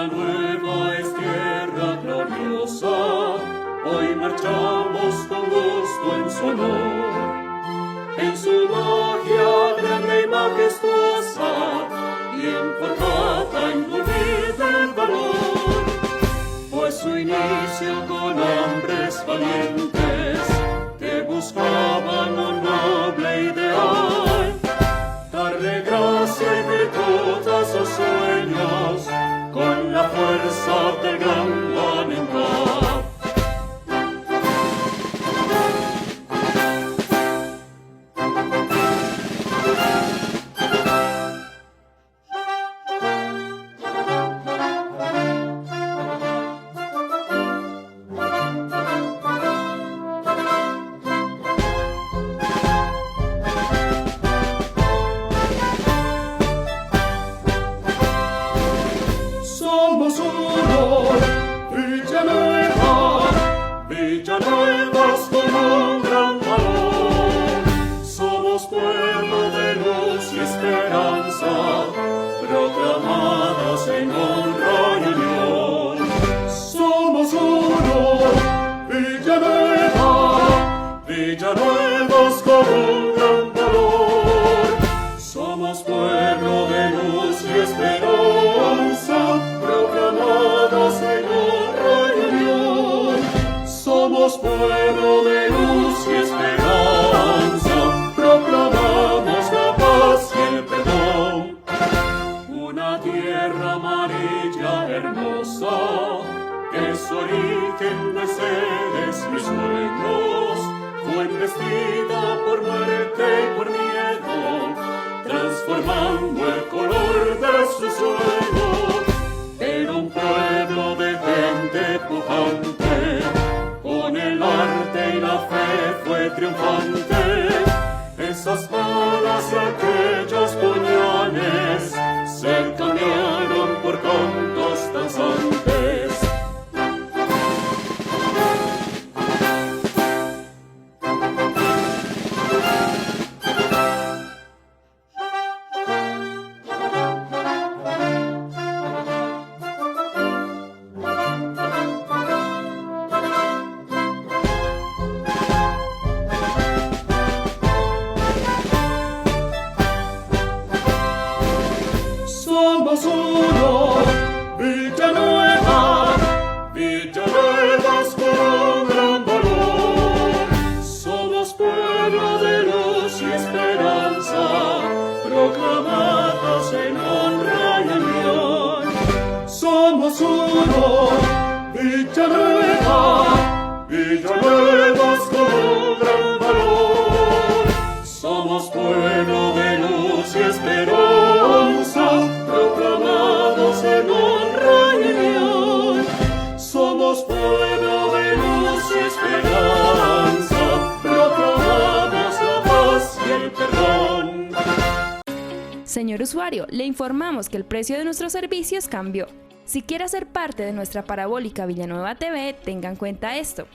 Villanueva es tierra gloriosa, hoy marchamos con gusto en su honor. En su magia grande y majestuosa, bien forjada en humilde valor, fue su inicio con hombres valientes que buscaban un noble ideal, darle gracia y virtud a sus sueños con la fuerza del gran voluntad. Somos uno, Villanueva, Villanuevas con un gran valor. Somos pueblo de luz y esperanza, proclamados en honra y unión. Somos uno, Villanueva, Villanuevas con un gran valor. Somos pueblo de luz y esperanza, proclamados en honra y unión. Somos pueblo de luz y esperanza, proclamamos la paz y el perdón. Una tierra amarilla hermosa, que su origen de seres mis sueños, fue embestida por muerte y por miedo, transformando el color de su suelo. Era un pueblo de gente pujante, con el arte y la fe fue triunfante. Esas balas y aquellos puñales se cambiaron por cantos danzantes. Somos uno, Villanueva, Villanuevas con un gran valor. Somos pueblo de luz y esperanza, proclamados en honra y unión. Somos uno, Villanueva, Villanuevas con un gran valor. Somos pueblo de luz y esperanza, proclamados en honra y unión. Somos pueblo de luz y esperanza, proclamamos la paz y el perdón. Señor usuario, le informamos que el precio de nuestros servicios cambió. Si quiere hacer parte de nuestra parabólica Villanueva TV, tenga en cuenta esto.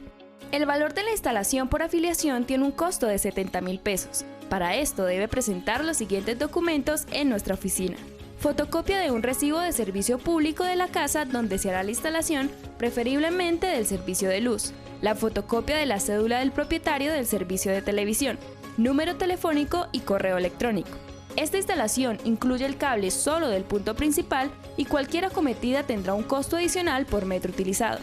El valor de la instalación por afiliación tiene un costo de 70,000 pesos. Para esto debe presentar los siguientes documentos en nuestra oficina. Fotocopia de un recibo de servicio público de la casa donde se hará la instalación, preferiblemente del servicio de luz. La fotocopia de la cédula del propietario del servicio de televisión, número telefónico y correo electrónico. Esta instalación incluye el cable solo del punto principal y cualquier acometida tendrá un costo adicional por metro utilizado.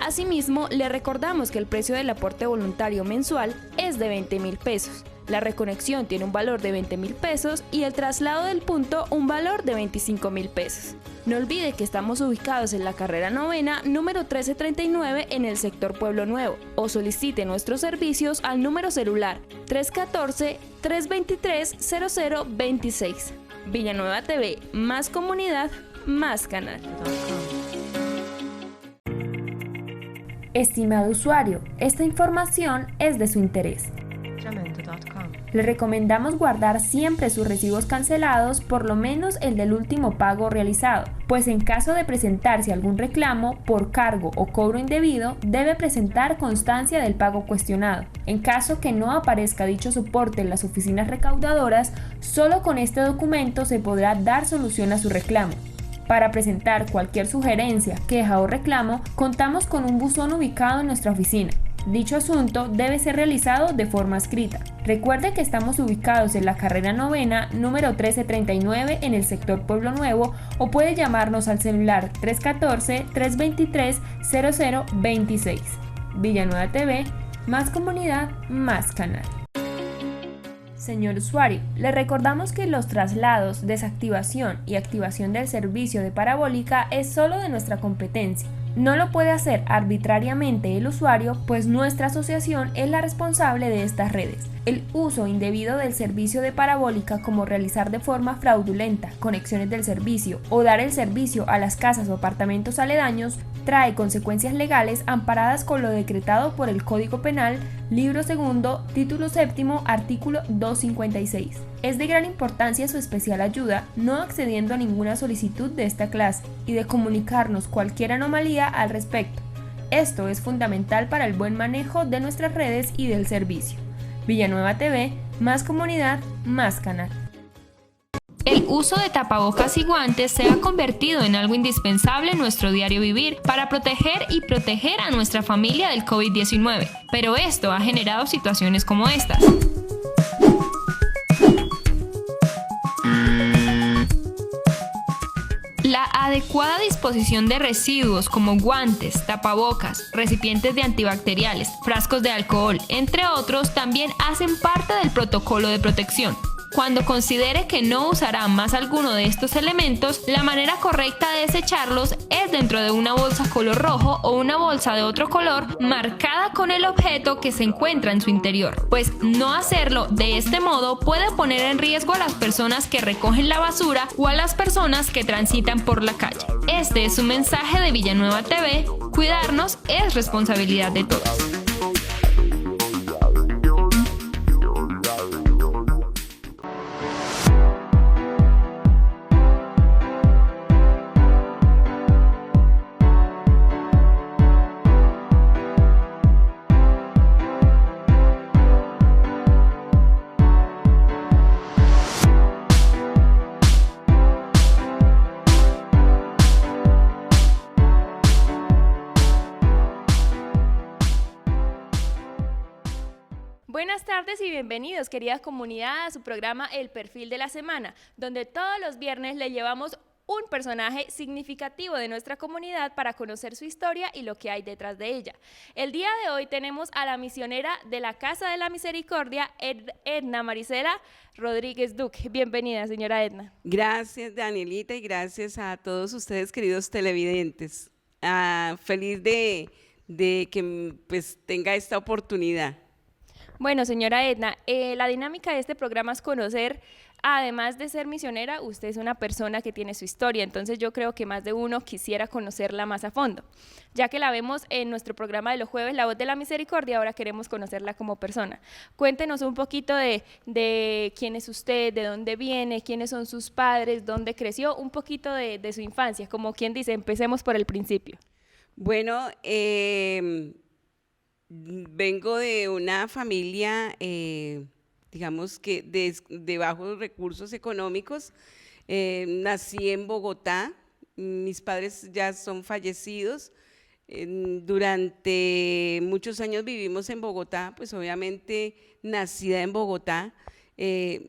Asimismo, le recordamos que el precio del aporte voluntario mensual es de 20,000 pesos. La reconexión tiene un valor de 20,000 pesos y el traslado del punto un valor de 25,000 pesos. No olvide que estamos ubicados en la carrera novena, número 1339 en el sector Pueblo Nuevo, o solicite nuestros servicios al número celular 314-323-0026. Villanueva TV, más comunidad, más canal. Estimado usuario, esta información es de su interés. Le recomendamos guardar siempre sus recibos cancelados, por lo menos el del último pago realizado, pues en caso de presentarse algún reclamo por cargo o cobro indebido, debe presentar constancia del pago cuestionado. En caso que no aparezca dicho soporte en las oficinas recaudadoras, solo con este documento se podrá dar solución a su reclamo. Para presentar cualquier sugerencia, queja o reclamo, contamos con un buzón ubicado en nuestra oficina. Dicho asunto debe ser realizado de forma escrita. Recuerde que estamos ubicados en la carrera novena, número 1339, en el sector Pueblo Nuevo, o puede llamarnos al celular 314-323-0026. Villanueva TV, más comunidad, más canal. Señor usuario, le recordamos que los traslados, desactivación y activación del servicio de parabólica es solo de nuestra competencia. No lo puede hacer arbitrariamente el usuario, pues nuestra asociación es la responsable de estas redes. El uso indebido del servicio de parabólica, como realizar de forma fraudulenta conexiones del servicio o dar el servicio a las casas o apartamentos aledaños, trae consecuencias legales amparadas con lo decretado por el Código Penal, libro segundo, título séptimo, artículo 256. Es de gran importancia su especial ayuda, no accediendo a ninguna solicitud de esta clase y de comunicarnos cualquier anomalía al respecto. Esto es fundamental para el buen manejo de nuestras redes y del servicio. Villanueva TV, más comunidad, más canal. El uso de tapabocas y guantes se ha convertido en algo indispensable en nuestro diario vivir para proteger a nuestra familia del COVID-19, pero esto ha generado situaciones como estas. La adecuada disposición de residuos como guantes, tapabocas, recipientes de antibacteriales, frascos de alcohol, entre otros, también hacen parte del protocolo de protección. Cuando considere que no usará más alguno de estos elementos, la manera correcta de desecharlos es dentro de una bolsa color rojo o una bolsa de otro color marcada con el objeto que se encuentra en su interior, pues no hacerlo de este modo puede poner en riesgo a las personas que recogen la basura o a las personas que transitan por la calle. Este es un mensaje de Villanueva TV: cuidarnos es responsabilidad de todos. Buenas tardes y bienvenidos, querida comunidad, a su programa El Perfil de la Semana, donde todos los viernes le llevamos un personaje significativo de nuestra comunidad para conocer su historia y lo que hay detrás de ella. El día de hoy tenemos a la misionera de la Casa de la Misericordia, Edna Marisela Rodríguez Duque. Bienvenida, señora Edna. Gracias, Danielita, y gracias a todos ustedes, queridos televidentes. Feliz de que pues tenga esta oportunidad. Bueno, señora Edna, la dinámica de este programa es conocer, además de ser misionera, usted es una persona que tiene su historia, entonces yo creo que más de uno quisiera conocerla más a fondo. Ya que la vemos en nuestro programa de los jueves, La Voz de la Misericordia, ahora queremos conocerla como persona. Cuéntenos un poquito de quién es usted, de dónde viene, quiénes son sus padres, dónde creció, un poquito de su infancia, como quien dice, empecemos por el principio. Bueno, vengo de una familia, digamos que de bajos recursos económicos. Nací en Bogotá, mis padres ya son fallecidos. Durante muchos años vivimos en Bogotá, pues obviamente nacida en Bogotá.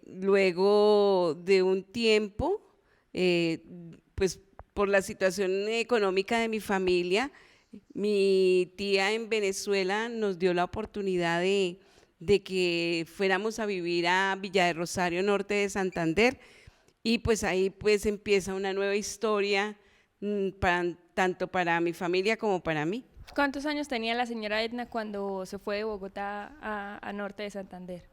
Luego de un tiempo, pues por la situación económica de mi familia, mi tía en Venezuela nos dio la oportunidad de que fuéramos a vivir a Villa de Rosario, norte de Santander, y pues ahí pues empieza una nueva historia, tanto para mi familia como para mí. ¿Cuántos años tenía la señora Edna cuando se fue de Bogotá a norte de Santander?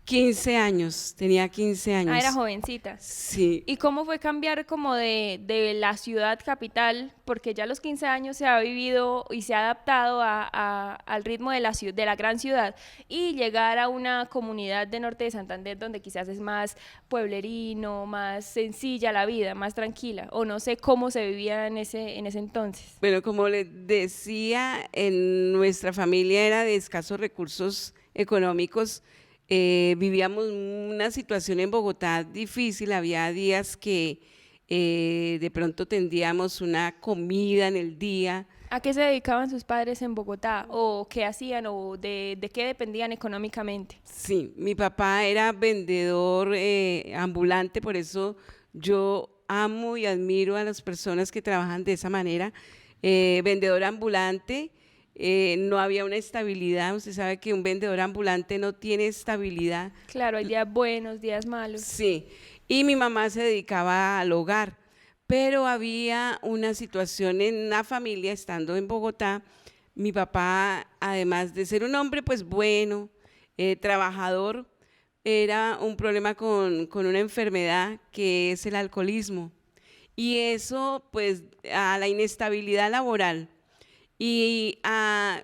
15 años, tenía 15 años. Ah, era jovencita. Sí. ¿Y cómo fue cambiar como de la ciudad capital? Porque ya a los 15 años se ha vivido y se ha adaptado al ritmo de la gran ciudad, y llegar a una comunidad de norte de Santander donde quizás es más pueblerino, más sencilla la vida, más tranquila, o no sé cómo se vivía en ese entonces. Bueno, como les decía, en nuestra familia era de escasos recursos económicos. Vivíamos una situación en Bogotá difícil, había días que de pronto tendríamos una comida en el día. ¿A qué se dedicaban sus padres en Bogotá? ¿O qué hacían? ¿O de qué dependían económicamente? Sí, mi papá era vendedor ambulante, por eso yo amo y admiro a las personas que trabajan de esa manera. Vendedor ambulante, no había una estabilidad, usted sabe que un vendedor ambulante no tiene estabilidad. Claro, hay días buenos, días malos. Sí, y mi mamá se dedicaba al hogar, pero había una situación en la familia, estando en Bogotá, mi papá, además de ser un hombre pues bueno, trabajador, era un problema con una enfermedad que es el alcoholismo. Y eso pues a la inestabilidad laboral y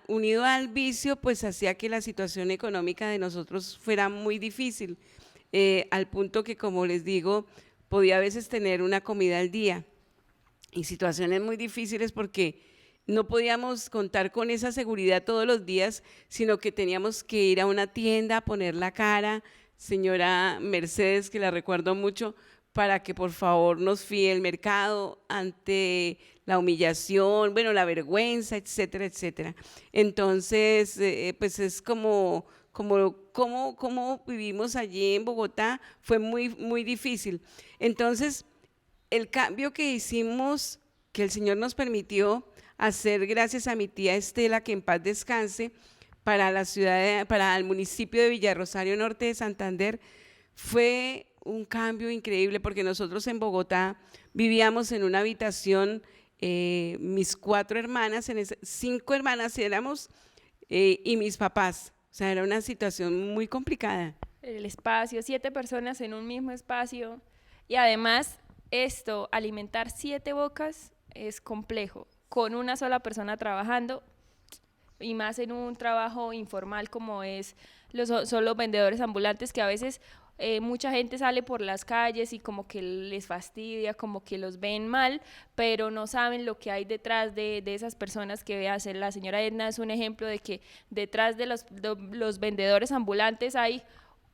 unido al vicio pues hacía que la situación económica de nosotros fuera muy difícil, al punto que, como les digo, podía a veces tener una comida al día y situaciones muy difíciles porque no podíamos contar con esa seguridad todos los días, sino que teníamos que ir a una tienda a poner la cara, señora Mercedes, que la recuerdo mucho, para que por favor nos fíe el mercado ante la humillación, bueno, la vergüenza, etcétera, etcétera. Entonces, pues es como vivimos allí en Bogotá, fue muy, muy difícil. Entonces, el cambio que hicimos, que el Señor nos permitió hacer gracias a mi tía Estela, que en paz descanse, para la ciudad, para el municipio de Villarrosario Norte de Santander, fue un cambio increíble porque nosotros en Bogotá vivíamos en una habitación, mis 4 hermanas, 5 hermanas éramos, y mis papás. O sea, era una situación muy complicada. El espacio, 7 personas en un mismo espacio. Y además, alimentar 7 bocas es complejo. Con una sola persona trabajando, y más en un trabajo informal como son los vendedores ambulantes, que a veces mucha gente sale por las calles y como que les fastidia, como que los ven mal, pero no saben lo que hay detrás de esas personas que hacen. La señora Edna es un ejemplo de que detrás de los vendedores ambulantes hay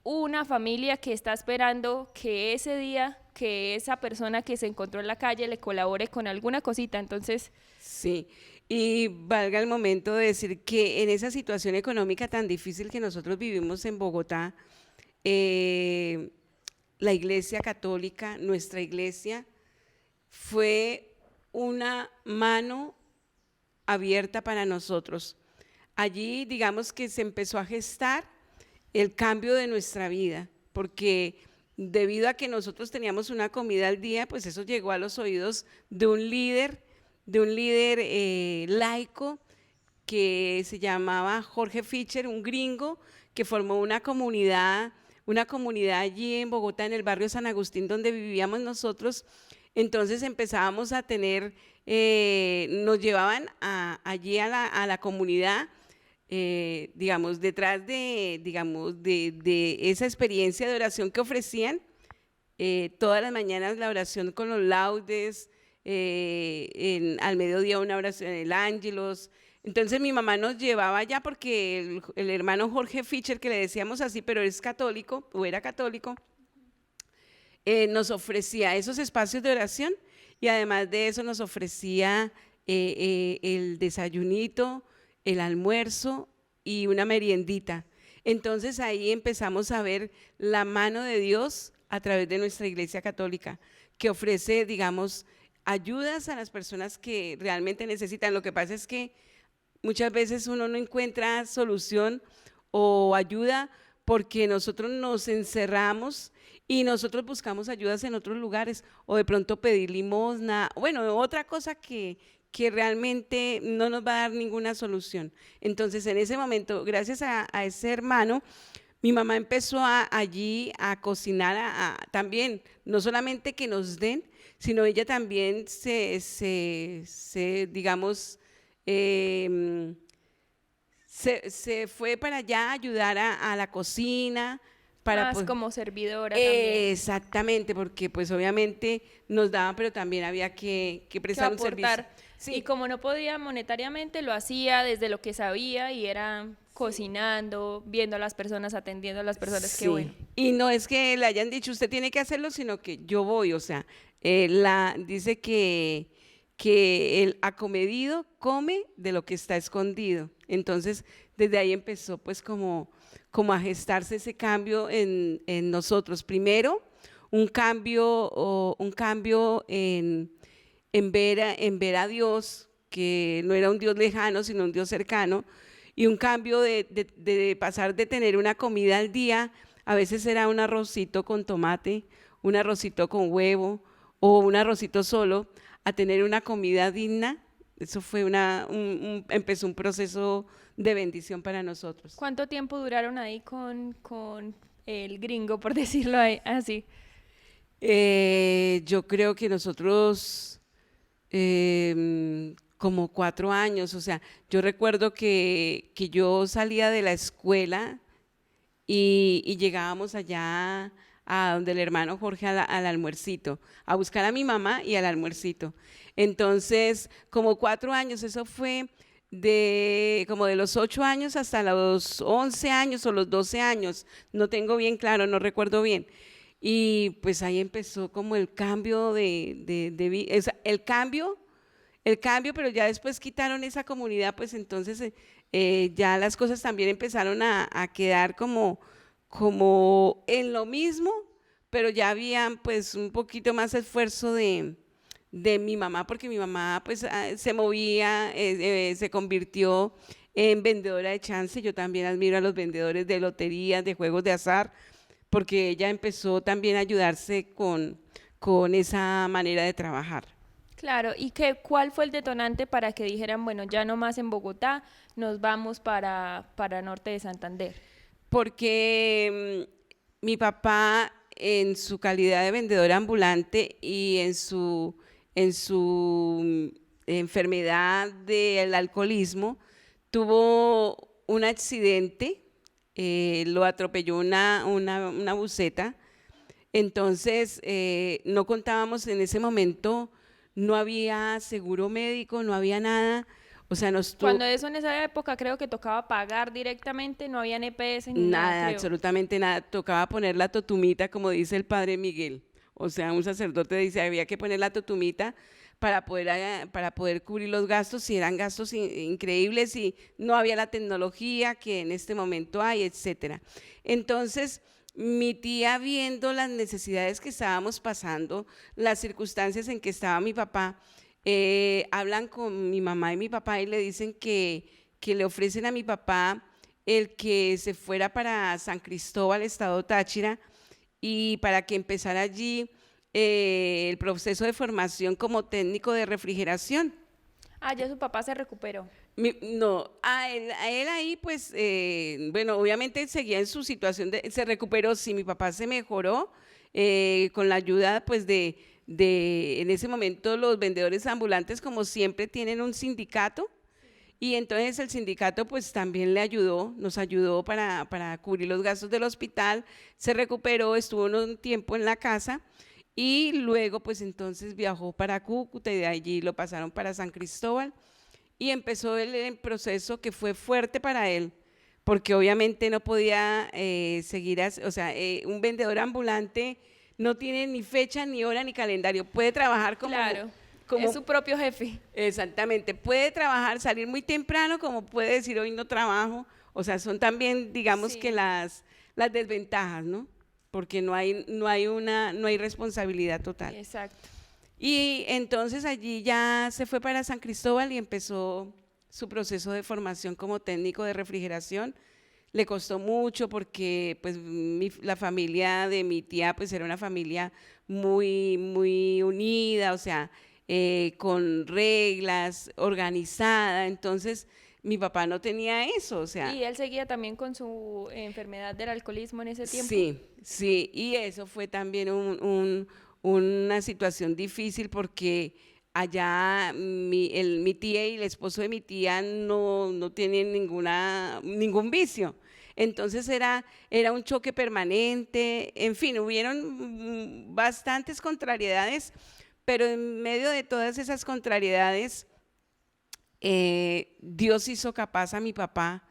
una familia que está esperando que ese día, que esa persona que se encontró en la calle le colabore con alguna cosita. Entonces, sí, y valga el momento de decir que en esa situación económica tan difícil que nosotros vivimos en Bogotá, la Iglesia Católica, nuestra iglesia, fue una mano abierta para nosotros. Allí, digamos que se empezó a gestar el cambio de nuestra vida, porque debido a que nosotros teníamos una comida al día, pues eso llegó a los oídos de un líder laico que se llamaba Jorge Fischer, un gringo que formó una comunidad allí en Bogotá, en el barrio San Agustín, donde vivíamos nosotros. Entonces empezábamos a tener, nos llevaban allí a la comunidad, digamos, detrás de esa experiencia de oración que ofrecían, todas las mañanas la oración con los laudes, al mediodía una oración en el ángelos. Entonces mi mamá nos llevaba allá porque el hermano Jorge Fischer, que le decíamos así, pero es católico, o era católico, nos ofrecía esos espacios de oración y además de eso nos ofrecía el desayunito, el almuerzo y una meriendita. Entonces ahí empezamos a ver la mano de Dios a través de nuestra Iglesia Católica, que ofrece, digamos, ayudas a las personas que realmente necesitan. Lo que pasa es que muchas veces uno no encuentra solución o ayuda porque nosotros nos encerramos y nosotros buscamos ayudas en otros lugares o de pronto pedir limosna, bueno, otra cosa que realmente no nos va a dar ninguna solución. Entonces, en ese momento, gracias a ese hermano, mi mamá empezó allí a cocinar también, no solamente que nos den, sino ella también digamos, se fue para allá a ayudar a la cocina. Más como servidora también. Exactamente, porque pues obviamente nos daban, pero también había que prestar un servicio. Sí. Y como no podía monetariamente, lo hacía desde lo que sabía y era cocinando, viendo a las personas, atendiendo a las personas, Sí. qué bueno. Y no es que le hayan dicho usted tiene que hacerlo, sino que yo voy, o sea, dice que el acomedido come de lo que está escondido. Entonces, desde ahí empezó pues como a gestarse ese cambio en nosotros. Primero, un cambio en ver a Dios, que no era un Dios lejano, sino un Dios cercano, y un cambio de pasar de tener una comida al día, a veces era un arrocito con tomate, un arrocito con huevo o un arrocito solo, a tener una comida digna. Eso fue empezó un proceso de bendición para nosotros. ¿Cuánto tiempo duraron ahí con el gringo, por decirlo así? Yo creo que nosotros como 4 años, o sea, yo recuerdo que yo salía de la escuela y llegábamos allá a donde el hermano Jorge al almuercito, a buscar a mi mamá y al almuercito. Entonces, como 4 años, eso fue como de los 8 años hasta los 11 años o los 12 años, no tengo bien claro, no recuerdo bien. Y pues ahí empezó como el cambio el cambio, pero ya después quitaron esa comunidad, pues entonces ya las cosas también empezaron a quedar como en lo mismo, pero ya había pues un poquito más esfuerzo de mi mamá, porque mi mamá pues se movía, se convirtió en vendedora de chance. Yo también admiro a los vendedores de loterías, de juegos de azar, porque ella empezó también a ayudarse con esa manera de trabajar. Claro, ¿y cuál fue el detonante para que dijeran, bueno, ya no más en Bogotá, nos vamos para Norte de Santander? Porque mi papá, en su calidad de vendedor ambulante y en su enfermedad del alcoholismo, tuvo un accidente, lo atropelló una buseta. Entonces no contábamos en ese momento, no había seguro médico, no había nada. O sea, Cuando eso en esa época creo que tocaba pagar directamente, no había EPS ni nada, nada, creo. absolutamente nada. Tocaba poner la totumita, como dice el padre Miguel. O sea, un sacerdote dice, había que poner la totumita para poder cubrir los gastos, y eran gastos increíbles y no había la tecnología que en este momento hay, etcétera. Entonces, mi tía, viendo las necesidades que estábamos pasando, las circunstancias en que estaba mi papá, hablan con mi mamá y mi papá y le dicen que le ofrecen a mi papá el que se fuera para San Cristóbal, estado Táchira, y para que empezara allí el proceso de formación como técnico de refrigeración. Ah, ya su papá se recuperó. No, a él ahí pues, bueno, obviamente seguía en su situación, se recuperó, sí, mi papá se mejoró con la ayuda pues en ese momento los vendedores ambulantes, como siempre, tienen un sindicato, y entonces el sindicato pues también nos ayudó para cubrir los gastos del hospital. Se recuperó, estuvo un tiempo en la casa y luego pues entonces viajó para Cúcuta y de allí lo pasaron para San Cristóbal. Y empezó el proceso que fue fuerte para él, porque obviamente no podía seguir, o sea, un vendedor ambulante no tiene ni fecha, ni hora, ni calendario. Puede trabajar Claro, es su propio jefe. Exactamente, puede trabajar, salir muy temprano, como puede decir hoy no trabajo. O sea, son también, digamos, Sí. que las desventajas, ¿no? Porque no hay responsabilidad total. Exacto. Y entonces allí ya se fue para San Cristóbal y empezó su proceso de formación como técnico de refrigeración. Le costó mucho porque pues la familia de mi tía pues era una familia muy, muy unida, o sea, con reglas, organizada. Entonces mi papá no tenía eso, o sea. Y él seguía también con su enfermedad del alcoholismo en ese tiempo. Sí, sí, y eso fue también una situación difícil, porque allá mi tía y el esposo de mi tía no tienen ningún vicio. Entonces era un choque permanente, en fin, hubieron bastantes contrariedades, pero en medio de todas esas contrariedades, Dios hizo capaz a mi papá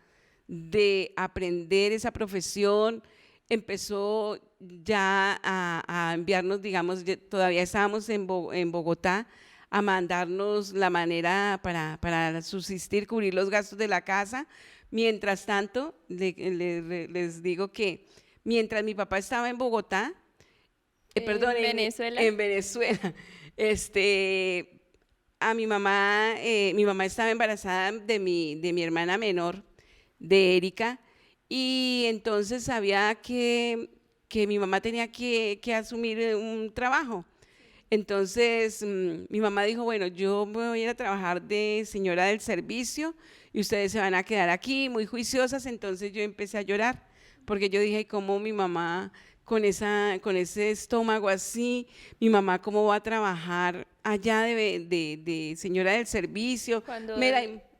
de aprender esa profesión, empezó ya a enviarnos, digamos, todavía estábamos en Bogotá, a mandarnos la manera para subsistir, cubrir los gastos de la casa. Mientras tanto, les digo que mientras mi papá estaba en Bogotá, perdón, Venezuela. En Venezuela, a mi mamá estaba embarazada de mi hermana menor, de Erika, y entonces sabía que mi mamá tenía que asumir un trabajo. Entonces mi mamá dijo, bueno, yo me voy a ir a trabajar de señora del servicio y ustedes se van a quedar aquí muy juiciosas. Entonces yo empecé a llorar porque yo dije, ¿cómo mi mamá con ese estómago así, mi mamá cómo va a trabajar allá de señora del servicio?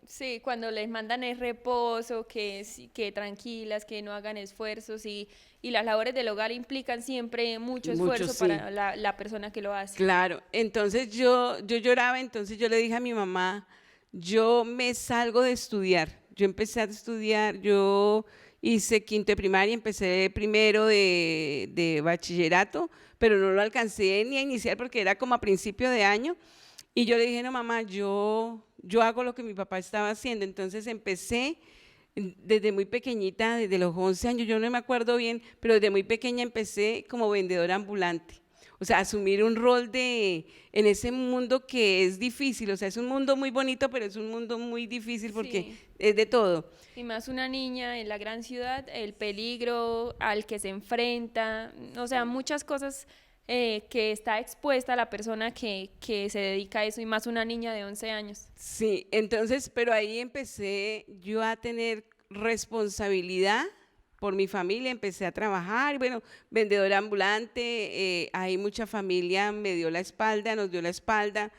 Sí, cuando les mandan el reposo, que tranquilas, que no hagan esfuerzos y las labores del hogar implican siempre mucho esfuerzo sí. para la persona que lo hace. Claro, entonces yo lloraba, entonces yo le dije a mi mamá, yo me salgo de estudiar. Yo empecé a estudiar, yo hice quinto de primaria, empecé primero de bachillerato, pero no lo alcancé ni a iniciar porque era como a principio de año. Y yo le dije, no mamá, yo hago lo que mi papá estaba haciendo. Entonces empecé desde muy pequeñita, desde los 11 años, yo no me acuerdo bien, pero desde muy pequeña empecé como vendedora ambulante. O sea, asumir un rol en ese mundo que es difícil, o sea, es un mundo muy bonito, pero es un mundo muy difícil porque Sí. es de todo. Y más una niña en la gran ciudad, el peligro al que se enfrenta, o sea, muchas cosas que está expuesta la persona que se dedica a eso, y más una niña de 11 años. Sí, entonces, pero ahí empecé yo a tener responsabilidad por mi familia, empecé a trabajar, y bueno, vendedora ambulante, ahí mucha familia me dio la espalda, nos dio la espalda,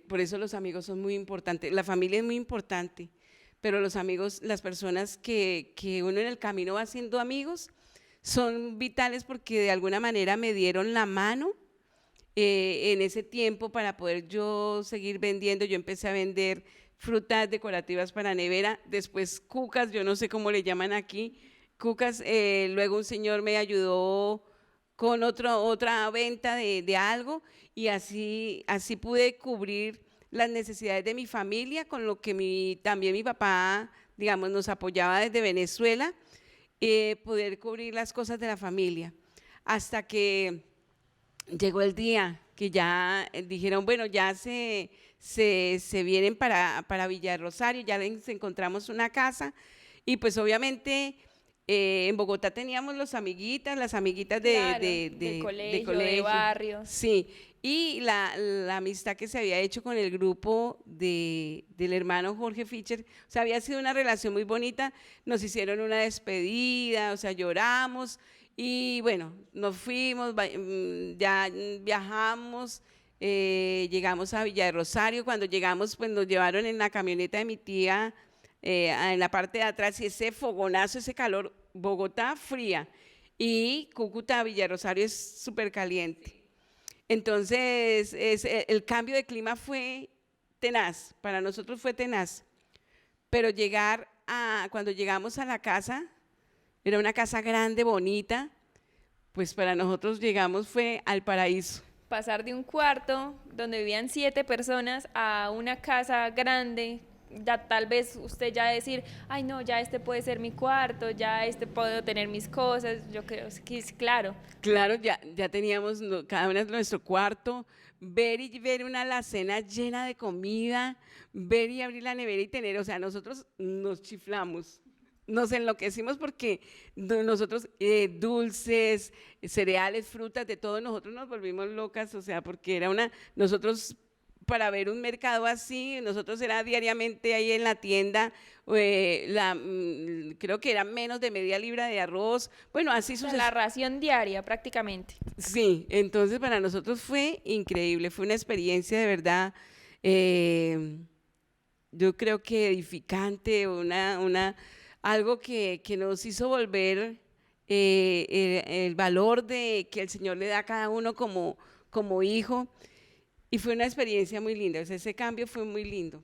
por eso los amigos son muy importantes, la familia es muy importante, pero los amigos, las personas que uno en el camino va haciendo amigos, son vitales porque de alguna manera me dieron la mano en ese tiempo para poder yo seguir vendiendo. Yo empecé a vender frutas decorativas para nevera, después cucas, yo no sé cómo le llaman aquí, cucas, luego un señor me ayudó con otra venta de algo y así pude cubrir las necesidades de mi familia con lo que también mi papá, digamos, nos apoyaba desde Venezuela, poder cubrir las cosas de la familia, hasta que llegó el día que ya dijeron, bueno, ya se vienen para Villarrosario, ya les encontramos una casa y pues obviamente en Bogotá teníamos las amiguitas Claro, de colegio, de barrio. Sí, y la amistad que se había hecho con el grupo del hermano Jorge Fischer, o sea, había sido una relación muy bonita, nos hicieron una despedida, o sea, lloramos y bueno, nos fuimos, ya viajamos, llegamos a Villa de Rosario, cuando llegamos pues nos llevaron en la camioneta de mi tía en la parte de atrás y ese fogonazo, ese calor, Bogotá fría y Cúcuta, Villa de Rosario es súper caliente. Entonces, el cambio de clima fue tenaz, para nosotros fue tenaz, pero cuando llegamos a la casa, era una casa grande, bonita, pues para nosotros llegamos fue al paraíso. Pasar de un cuarto donde vivían 7 personas a una casa grande, ya tal vez usted ya decir, ay no, ya este puede ser mi cuarto, ya este puedo tener mis cosas, yo creo que es claro. Claro, ya teníamos cada uno nuestro cuarto, ver una alacena llena de comida, ver y abrir la nevera y tener, o sea, nosotros nos chiflamos, nos enloquecimos porque nosotros dulces, cereales, frutas, de todo, nosotros nos volvimos locas, o sea, porque era nosotros para ver un mercado así, nosotros era diariamente ahí en la tienda, creo que era menos de media libra de arroz, bueno, así sucede. La ración diaria prácticamente. Sí, entonces para nosotros fue increíble, fue una experiencia de verdad, yo creo que edificante, algo que nos hizo volver el valor que el Señor le da a cada uno como hijo. Y fue una experiencia muy linda, o sea, ese cambio fue muy lindo.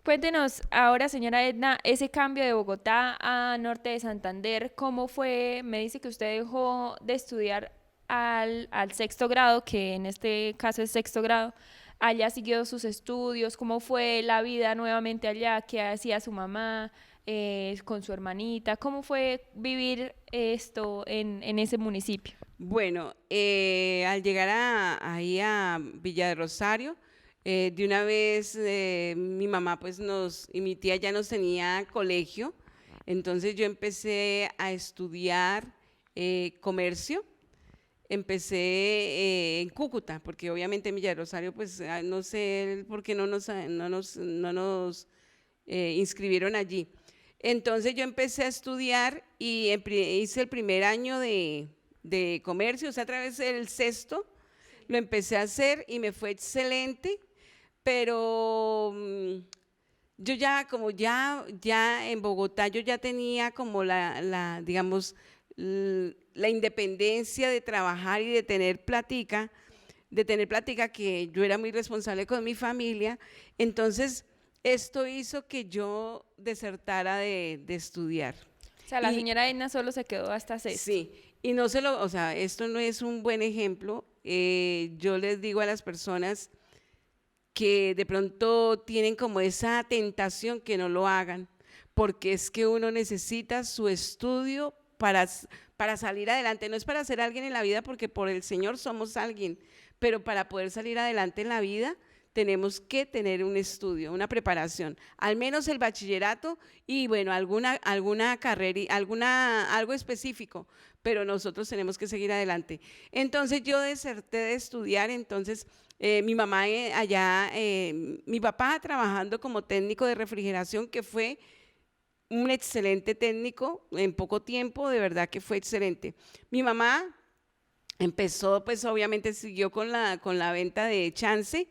Cuéntenos ahora, señora Edna, ese cambio de Bogotá a Norte de Santander, ¿cómo fue? Me dice que usted dejó de estudiar al sexto grado, que en este caso es sexto grado. Allá siguió sus estudios. ¿Cómo fue la vida nuevamente allá? ¿Qué hacía su mamá con su hermanita? ¿Cómo fue vivir esto en ese municipio? Bueno, al llegar ahí a Villa de Rosario, de una vez mi mamá pues y mi tía ya nos tenía colegio, entonces yo empecé a estudiar comercio. Empecé en Cúcuta, porque obviamente en Villa de Rosario, pues no sé por qué no nos inscribieron allí. Entonces yo empecé a estudiar y hice el primer año de comercio, o sea, a través del sexto, lo empecé a hacer y me fue excelente, pero yo ya en Bogotá, yo ya tenía como digamos, la independencia de trabajar y de tener plática, que yo era muy responsable con mi familia, entonces esto hizo que yo desertara de estudiar. O sea, la señora Edna solo se quedó hasta sexto. Sí, y o sea, esto no es un buen ejemplo. Yo les digo a las personas que de pronto tienen como esa tentación que no lo hagan, porque es que uno necesita su estudio para salir adelante. No es para ser alguien en la vida, porque por el Señor somos alguien, pero para poder salir adelante en la vida tenemos que tener un estudio, una preparación, al menos el bachillerato y bueno, alguna carrera, algo específico, pero nosotros tenemos que seguir adelante. Entonces yo deserté de estudiar, entonces mi mamá mi papá trabajando como técnico de refrigeración, que fue un excelente técnico en poco tiempo, de verdad que fue excelente. Mi mamá empezó, pues obviamente siguió con la venta de Chance,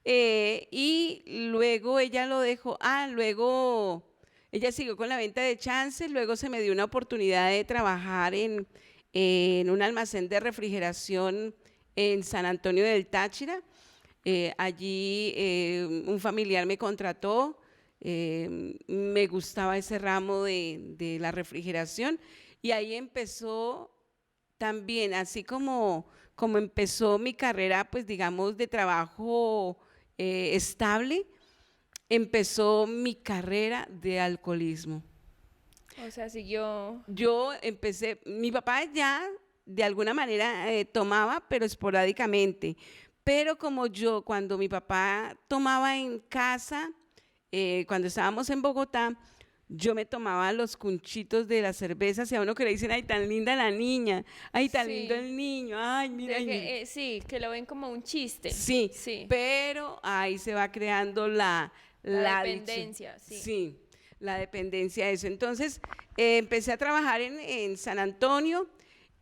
y luego ella lo dejó, luego ella siguió con la venta de Chance, luego se me dio una oportunidad de trabajar en un almacén de refrigeración en San Antonio del Táchira. Allí un familiar me contrató. Me gustaba ese ramo de la refrigeración y ahí empezó también, así como empezó mi carrera, pues digamos, de trabajo estable, empezó mi carrera de alcoholismo. O sea, siguió. Yo empecé, mi papá ya de alguna manera tomaba, pero esporádicamente, pero cuando mi papá tomaba en casa, cuando estábamos en Bogotá, yo me tomaba los cunchitos de las cervezas y a uno que le dicen, ay, tan linda la niña, ay, tan lindo el niño, ay, mira. Sí, que lo ven como un chiste. Sí, pero ahí se va creando la dependencia. Sí, la dependencia de eso. Entonces, empecé a trabajar en San Antonio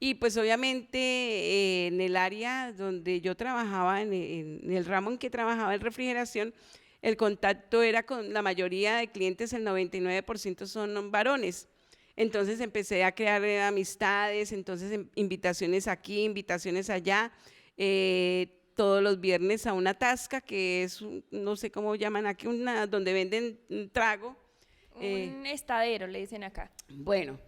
y pues obviamente en el área donde yo trabajaba, en el ramo en que trabajaba en refrigeración, el contacto era con la mayoría de clientes, el 99% son varones. Entonces empecé a crear amistades, entonces invitaciones aquí, invitaciones allá, todos los viernes a una tasca, que es, no sé cómo llaman aquí, donde venden trago. Un estadero, le dicen acá. Bueno,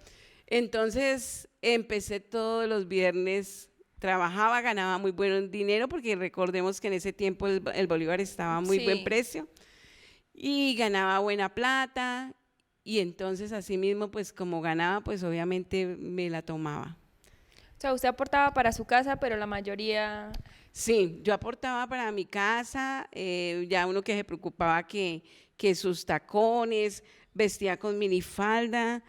entonces empecé todos los viernes, trabajaba, ganaba muy buen dinero, porque recordemos que en ese tiempo el bolívar estaba a muy buen precio, y ganaba buena plata, y entonces así mismo, pues como ganaba, pues obviamente me la tomaba. O sea, usted aportaba para su casa, pero la mayoría. Sí, yo aportaba para mi casa, ya uno que se preocupaba que sus tacones, vestía con minifalda,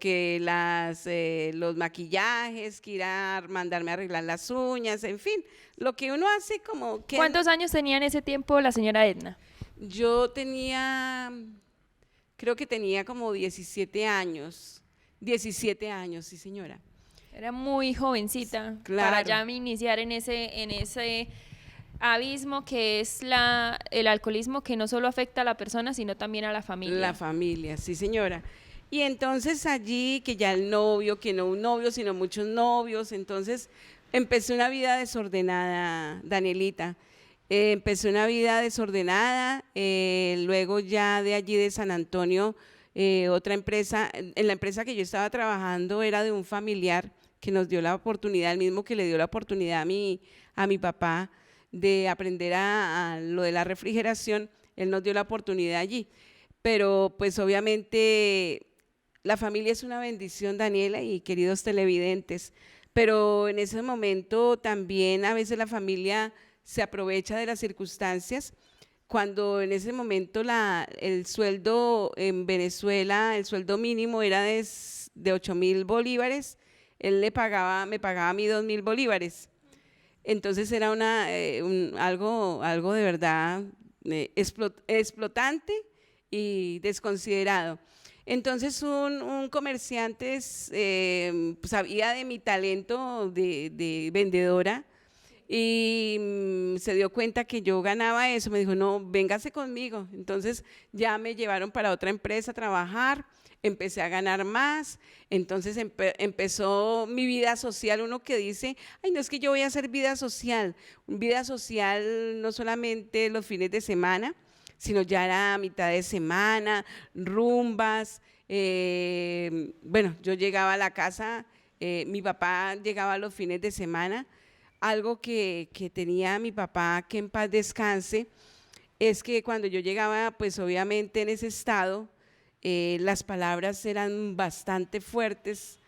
que los maquillajes, que ir a mandarme a arreglar las uñas, en fin, lo que uno hace como que… ¿Cuántos años tenía en ese tiempo la señora Edna? Yo creo que tenía como 17 años, sí señora. Era muy jovencita, claro, para ya iniciar en ese abismo que es el alcoholismo, que no solo afecta a la persona, sino también a la familia. La familia, sí señora. Y entonces allí, que ya el novio, que no un novio, sino muchos novios, entonces empecé una vida desordenada, Danielita. Empecé una vida desordenada, luego ya de allí de San Antonio, otra empresa, en la empresa que yo estaba trabajando era de un familiar que nos dio la oportunidad, el mismo que le dio la oportunidad a mi papá de aprender a lo de la refrigeración, él nos dio la oportunidad allí. Pero pues obviamente la familia es una bendición, Daniela y queridos televidentes, pero en ese momento también a veces la familia se aprovecha de las circunstancias. Cuando en ese momento el sueldo en Venezuela, el sueldo mínimo era de 8.000 bolívares, él me pagaba a mí 2.000 bolívares. Entonces era algo de verdad explotante y desconsiderado. Entonces un comerciante sabía de mi talento de vendedora y se dio cuenta que yo ganaba eso, me dijo, no, véngase conmigo. Entonces ya me llevaron para otra empresa a trabajar, empecé a ganar más, entonces empezó mi vida social. Uno que dice, ay, no es que yo voy a hacer vida social no solamente los fines de semana, sino ya era a mitad de semana, rumbas. Bueno, yo llegaba a la casa, mi papá llegaba los fines de semana. Algo que tenía mi papá, que en paz descanse, es que cuando yo llegaba, pues obviamente en ese estado, las palabras eran bastante fuertes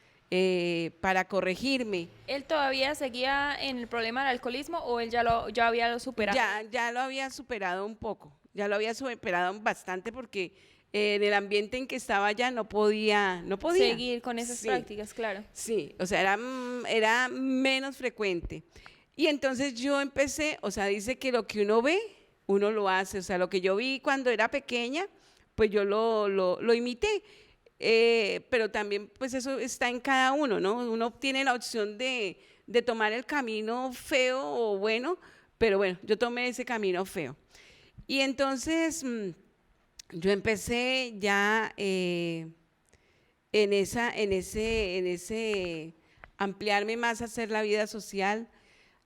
para corregirme. ¿Él todavía seguía en el problema del alcoholismo o él ya había lo superado? Ya lo había superado un poco, ya lo había superado bastante porque en el ambiente en que estaba ya no podía seguir con esas prácticas, claro. Sí, o sea, era menos frecuente. Y entonces yo empecé, o sea, dice que lo que uno ve, uno lo hace. O sea, lo que yo vi cuando era pequeña, pues yo lo imité. Pero también, pues eso está en cada uno, ¿no? Uno tiene la opción de tomar el camino feo o bueno, pero bueno, yo tomé ese camino feo. Y entonces yo empecé ya en ese ampliarme más a hacer la vida social,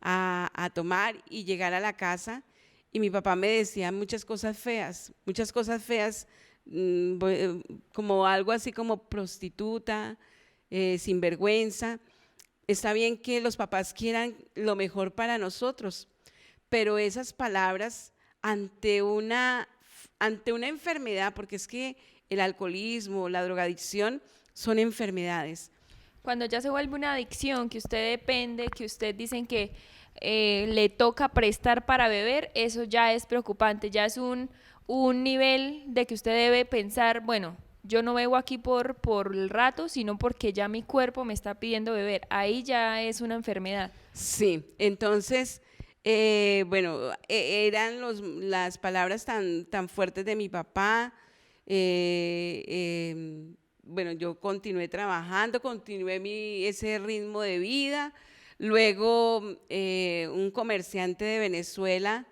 a tomar y llegar a la casa, y mi papá me decía muchas cosas feas, como algo así como prostituta, sinvergüenza. Está bien que los papás quieran lo mejor para nosotros, pero esas palabras ante una enfermedad, porque es que el alcoholismo, la drogadicción son enfermedades. Cuando ya se vuelve una adicción, que usted depende, que usted dicen que le toca prestar para beber, eso ya es preocupante, ya es un nivel de que usted debe pensar, bueno, yo no bebo aquí por el rato, sino porque ya mi cuerpo me está pidiendo beber. Ahí ya es una enfermedad. Sí, entonces, bueno, eran las palabras tan fuertes de mi papá. Bueno, yo continué trabajando, continué ese ritmo de vida. Luego, un comerciante de Venezuela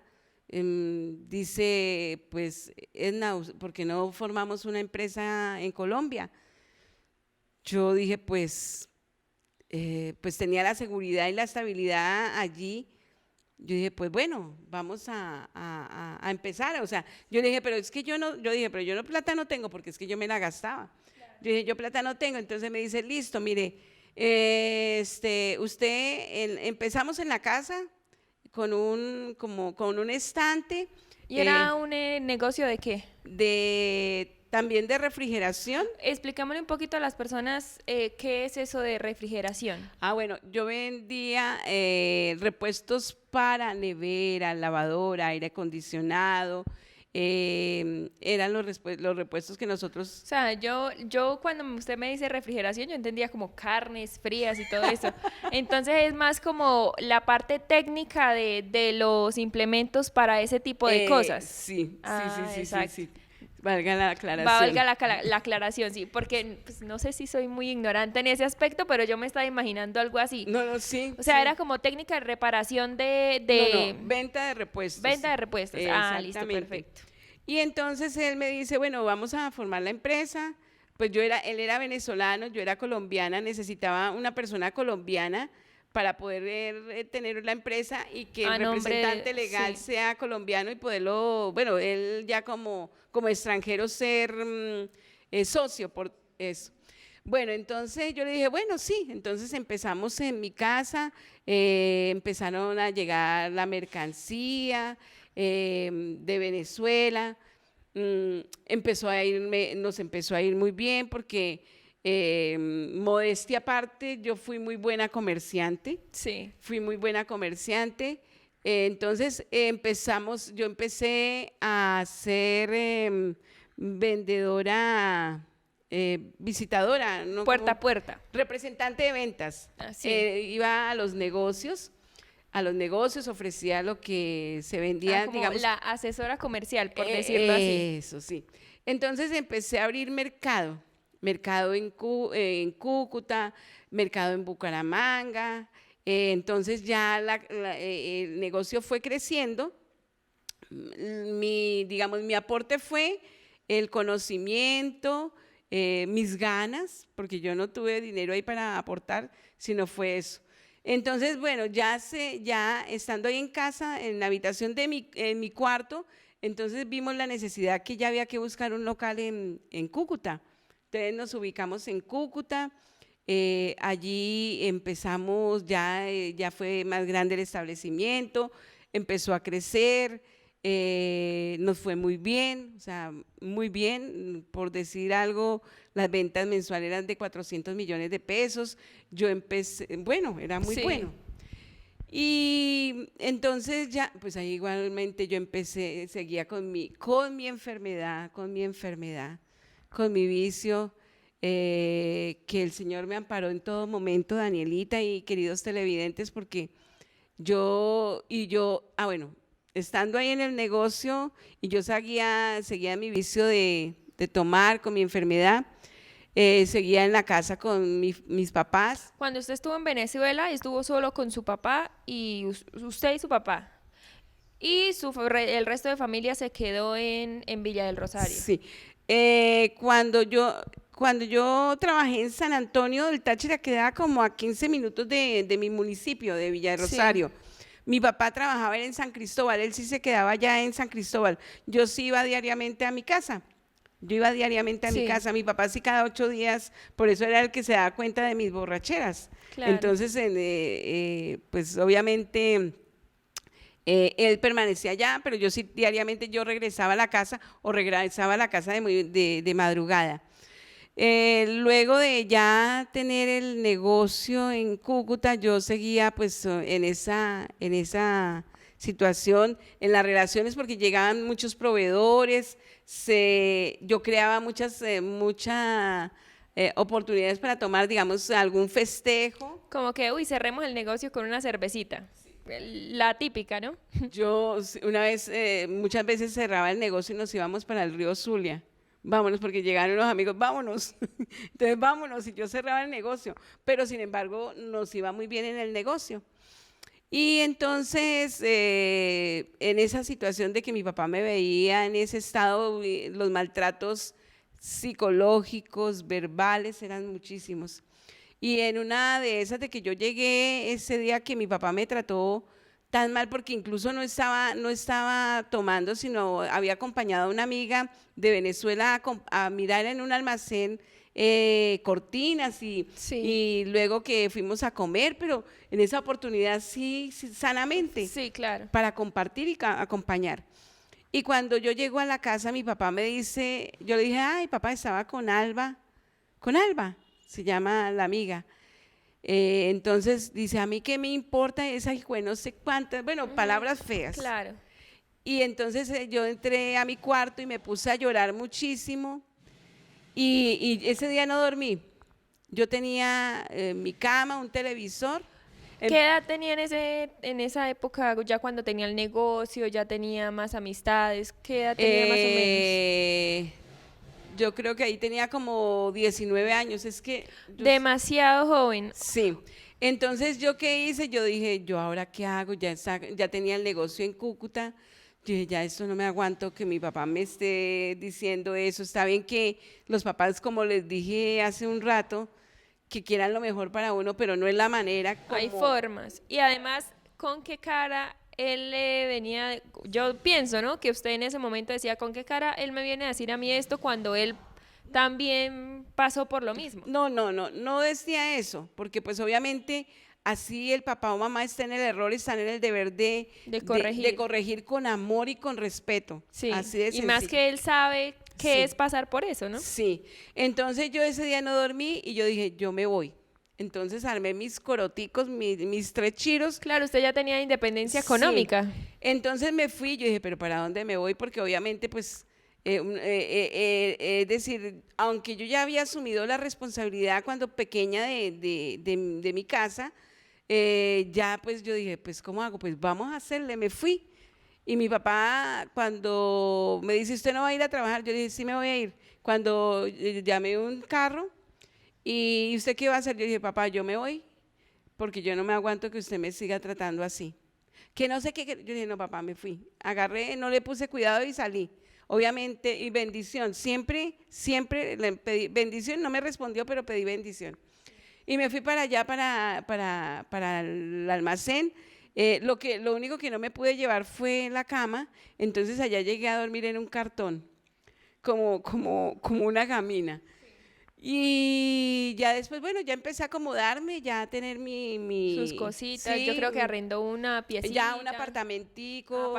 dice, pues, Edna, ¿por qué no formamos una empresa en Colombia? Yo dije, pues tenía la seguridad y la estabilidad allí. Yo dije, pues bueno, vamos a empezar. O sea, yo dije, pero es que yo no plata no tengo, porque es que yo me la gastaba. Claro. Yo dije, yo plata no tengo. Entonces me dice, listo, mire, empezamos en la casa con un estante. ¿Y era un negocio de qué? También de refrigeración. Explícamele un poquito a las personas qué es eso de refrigeración. Bueno, yo vendía repuestos para nevera, lavadora, aire acondicionado. Eran los repuestos que nosotros… O sea, yo cuando usted me dice refrigeración, yo entendía como carnes frías y todo eso. Entonces es más como la parte técnica de los implementos para ese tipo de cosas. Sí. Valga la aclaración, sí, porque pues, no sé si soy muy ignorante en ese aspecto, pero yo me estaba imaginando algo así. No, sí. O sea, sí. Era como técnica de reparación venta de repuestos. Venta de repuestos, listo, perfecto. Y entonces él me dice, bueno, vamos a formar la empresa. Pues él era venezolano, yo era colombiana, necesitaba una persona colombiana para poder tener la empresa y que A el nombre de- representante legal sí. sea colombiano y poderlo, bueno, él ya como extranjero ser socio por eso. Bueno, entonces yo le dije, bueno, sí, entonces empezamos en mi casa, empezaron a llegar la mercancía de Venezuela, nos empezó a ir muy bien porque modestia aparte, yo fui muy buena comerciante. Sí. Fui muy buena comerciante. Entonces yo empecé a ser vendedora, visitadora, ¿no? Puerta a Como puerta. representante de ventas. Ah, sí. Iba a los negocios ofrecía lo que se vendía, Como digamos. la asesora comercial, por decirlo así. Eso sí. Entonces empecé a abrir mercado en Cúcuta, mercado en Bucaramanga. Entonces ya el negocio fue creciendo. Digamos, mi aporte fue el conocimiento, mis ganas, porque yo no tuve dinero ahí para aportar, sino fue eso. Entonces, bueno, ya estando ahí en casa, en la habitación en mi cuarto, entonces vimos la necesidad que ya había que buscar un local en Cúcuta. Entonces nos ubicamos en Cúcuta, allí empezamos, ya fue más grande el establecimiento, empezó a crecer, nos fue muy bien, o sea, muy bien, por decir algo, las ventas mensuales eran de 400 millones de pesos, yo empecé, bueno, era muy Sí. bueno. Y entonces ya, pues ahí igualmente yo seguía con mi enfermedad, con mi vicio, que el Señor me amparó en todo momento, Danielita y queridos televidentes, porque bueno, estando ahí en el negocio y yo seguía mi vicio de tomar con mi enfermedad, seguía en la casa con mis papás. Cuando usted estuvo en Venezuela, estuvo solo con su papá y usted y su papá. Y el resto de familia se quedó en Villa del Rosario. Sí. Cuando yo trabajé en San Antonio del Táchira, quedaba como a 15 minutos de mi municipio, de Villa del Sí. Rosario. Mi papá trabajaba en San Cristóbal, él sí se quedaba ya en San Cristóbal. Yo sí iba diariamente a mi casa. Yo iba diariamente a mi Sí. casa, mi papá sí cada 8 días, por eso era el que se daba cuenta de mis borracheras. Claro. Entonces, pues obviamente él permanecía allá, pero yo sí diariamente yo regresaba a la casa o regresaba a la casa de madrugada. Luego de ya tener el negocio en Cúcuta, yo seguía pues en esa situación, en las relaciones, porque llegaban muchos proveedores, yo creaba muchas oportunidades para tomar, digamos, algún festejo. Como que, uy, cerremos el negocio con una cervecita. La típica, ¿no? Yo muchas veces cerraba el negocio y nos íbamos para el río Zulia. Vámonos, porque llegaron los amigos, vámonos. Entonces, vámonos, y yo cerraba el negocio. Pero, sin embargo, nos iba muy bien en el negocio. Y entonces, en esa situación de que mi papá me veía en ese estado, los maltratos psicológicos, verbales, eran muchísimos. Y en una de esas de que yo llegué ese día que mi papá me trató tan mal, porque incluso no estaba tomando, sino había acompañado a una amiga de Venezuela a mirar en un almacén cortinas Sí. y luego que fuimos a comer, pero en esa oportunidad sí, sanamente, Sí, claro. para compartir y acompañar. Y cuando yo llego a la casa, mi papá me dice, yo le dije, ay, papá, estaba con Alba, se llama la amiga. Entonces dice, a mí qué me importa esa hijo de no sé cuántas, bueno, palabras feas. Claro. Y entonces yo entré a mi cuarto y me puse a llorar muchísimo y ese día no dormí. Yo tenía mi cama, un televisor. ¿Qué edad tenía en esa época, ya cuando tenía el negocio, ya tenía más amistades? ¿Qué edad tenía más o menos? Yo creo que ahí tenía como 19 años, es que… Demasiado joven. Sí, entonces yo qué hice, yo dije, ¿yo ahora qué hago? Ya tenía el negocio en Cúcuta, yo dije, ya esto no me aguanto que mi papá me esté diciendo eso. Está bien que los papás, como les dije hace un rato, que quieran lo mejor para uno, pero no es la manera como… Hay formas. Y además, ¿con qué cara él le venía? Yo pienso, ¿no? Que usted en ese momento decía, ¿con qué cara él me viene a decir a mí esto cuando él también pasó por lo mismo? No decía eso, porque pues obviamente así el papá o mamá está en el error, están en el deber de corregir. de corregir con amor y con respeto. Sí, Así de y más sencillo. que él sabe qué Sí. es pasar por eso, ¿no? Sí, entonces yo ese día no dormí y yo dije, yo me voy. Entonces armé mis coroticos, mis 3 chiros. Claro, usted ya tenía independencia Sí. económica. Entonces me fui, yo dije, pero ¿para dónde me voy? Porque obviamente, pues, es decir, aunque yo ya había asumido la responsabilidad cuando pequeña de mi casa, ya pues yo dije, pues, ¿cómo hago? Pues vamos a hacerle, me fui. Y mi papá, cuando me dice, ¿usted no va a ir a trabajar? Yo le dije, sí me voy a ir. Cuando llamé un carro, ¿y usted qué va a hacer? Yo dije, papá, yo me voy, porque yo no me aguanto que usted me siga tratando así. Que no sé qué, yo dije, no, papá, me fui. Agarré, no le puse cuidado y salí. Obviamente, y bendición, siempre le pedí bendición, no me respondió, pero pedí bendición. Y me fui para allá, para el almacén. Lo único que no me pude llevar fue la cama, entonces allá llegué a dormir en un cartón, como una gamina. Y ya después, bueno, ya empecé a acomodarme, ya a tener Sus cositas. sí, Yo creo que arrendó una piecita. ya un apartamentico.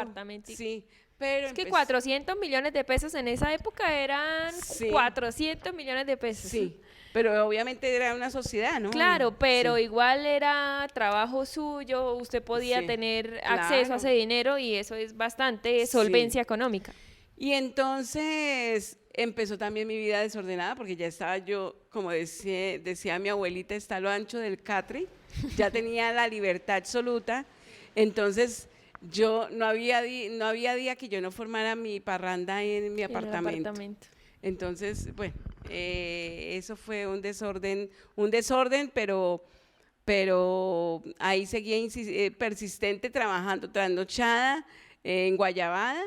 Sí, pero Es que 400 millones de pesos en esa época eran Sí. 400 millones de pesos. Sí, pero obviamente era una sociedad, ¿no? Claro, pero Sí. igual era trabajo suyo, usted podía Sí, tener acceso claro. a ese dinero y eso es bastante Sí. solvencia económica. Y entonces empezó también mi vida desordenada, porque ya estaba yo, como decía mi abuelita, está a lo ancho del catre, ya tenía la libertad absoluta, entonces yo no había día que yo no formara mi parranda en mi En el apartamento. Entonces, bueno, eso fue un desorden, pero ahí seguía persistente, trabajando, trasnochada, en Guayabada.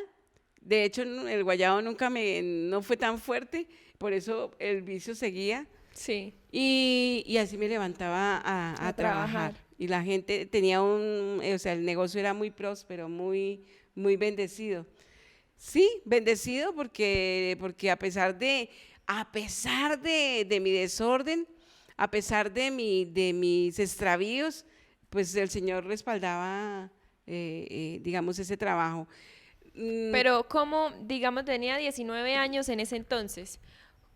De hecho, el guayabo no fue tan fuerte, por eso el vicio seguía. Sí. Y así me levantaba a trabajar. Y la gente tenía o sea, el negocio era muy próspero, muy bendecido. Sí, bendecido porque a pesar de mi desorden, a pesar de mis extravíos, pues el Señor respaldaba, digamos, ese trabajo. Pero como, digamos, tenía 19 años en ese entonces,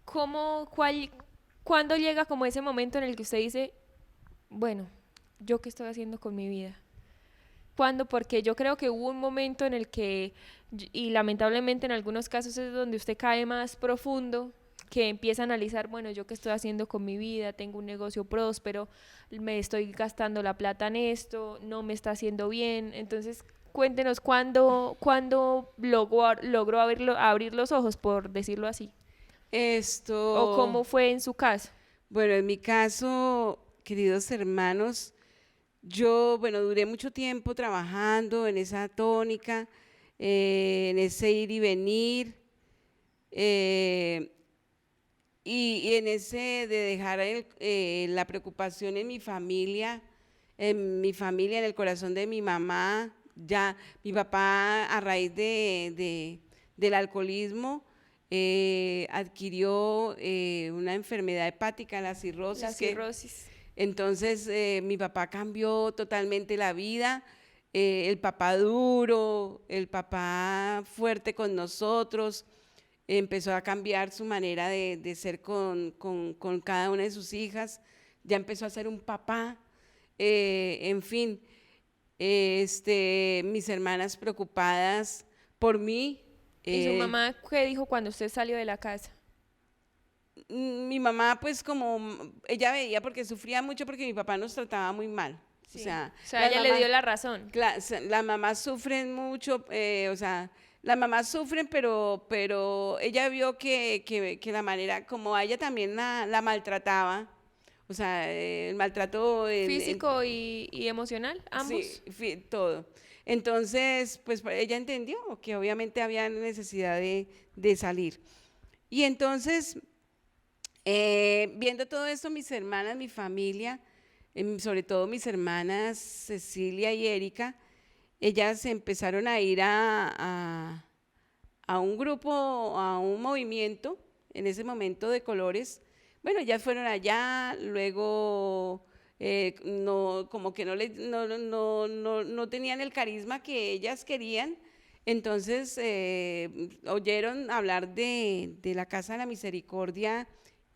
¿cuándo llega como ese momento en el que usted dice, bueno, ¿yo qué estoy haciendo con mi vida? ¿Cuándo? Porque yo creo que hubo un momento en el que, y lamentablemente en algunos casos es donde usted cae más profundo, que empieza a analizar, bueno, ¿yo qué estoy haciendo con mi vida? Tengo un negocio próspero, me estoy gastando la plata en esto, no me está haciendo bien. Entonces, cuéntenos cuándo logró abrir los ojos, por decirlo así. ¿O cómo fue en su caso? Bueno, en mi caso, queridos hermanos, yo, bueno, duré mucho tiempo trabajando en esa tónica, en ese ir y venir, y en ese de dejar la preocupación en mi familia, en el corazón de mi mamá. Ya mi papá, a raíz del alcoholismo, adquirió una enfermedad hepática, la cirrosis. La cirrosis. Entonces mi papá cambió totalmente la vida, el papá duro, el papá fuerte con nosotros, empezó a cambiar su manera de ser con cada una de sus hijas, ya empezó a ser un papá, en fin, mis hermanas preocupadas por mí. ¿Y su mamá qué dijo cuando usted salió de la casa? Mi mamá, pues como ella veía, porque sufría mucho porque mi papá nos trataba muy mal. Sí. O sea ella le dio la razón. Las mamás sufren mucho, o sea, las mamás sufren, pero ella vio que la manera, como a ella también la maltrataba, o sea, el maltrato Físico y emocional, ambos. Sí, todo. Entonces, pues ella entendió que obviamente había necesidad de salir. Y entonces… Viendo todo esto, mis hermanas, mi familia, sobre todo mis hermanas Cecilia y Erika, ellas empezaron a ir a un grupo, a un movimiento, en ese momento de colores. Bueno, ellas fueron allá, luego no, como que no tenían el carisma que ellas querían, entonces oyeron hablar de la Casa de la Misericordia